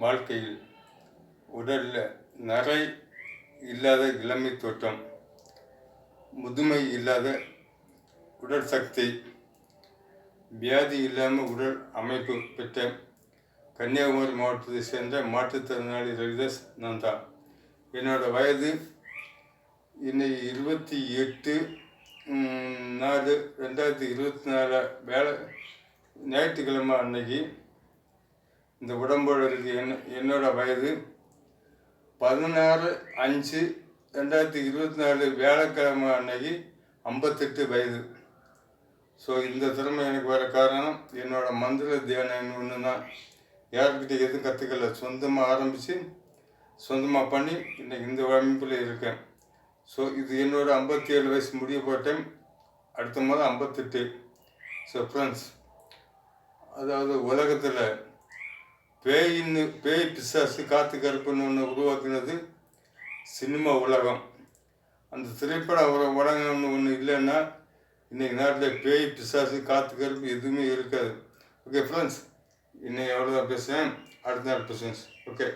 வாழ்க்கையில் உடலில் நரை இல்லாத இளமை தோற்றம், முதுமை இல்லாத உடல் சக்தி, வியாதி இல்லாமல் உடல் அமைப்பு பெற்ற கன்னியாகுமரி மாவட்டத்தை சேர்ந்த மாற்றுத்திறனாளி ரவிதாஸ் நான் தான். என்னோடய வயது இன்னைக்கு 28/4/2024 வேலை ஞாயிற்றுக்கிழமை அன்னைக்கு இந்த உடம்போடு இருக்கு. என்னோடய வயது 16/5/2024 வியாழக்கிழமை அன்னைக்கு 58 வயது. ஸோ இந்த திறமை எனக்கு வர காரணம் என்னோடய மந்திர தியானம் ஒன்று தான். யார்கிட்ட எதுவும் கற்றுக்கல, சொந்தமாக ஆரம்பித்து சொந்தமாக பண்ணி இன்றைக்கி இந்த அமைப்பில் இருக்கேன். ஸோ இது என்னோட 57 வயசு முடிய போட்டேன். அடுத்த மாதம் 58. ஸோ ஃப்ரெண்ட்ஸ், அதாவது உலகத்தில் பேய் பிசாசு காற்று கருப்புன்னு ஒன்று உருவாக்குனது சினிமா உலகம். அந்த திரைப்பட உலகம்னு ஒன்று இல்லைன்னா இன்றைக்கி நாட்டில் பேய் பிசாசு காற்று கருப்பு எதுவுமே இருக்காது. ஓகே ஃப்ரெண்ட்ஸ், இன்னைக்கு எவ்வளோதான் பேசுகிறேன், அடுத்த நாள் பேசுவேன். ஓகே.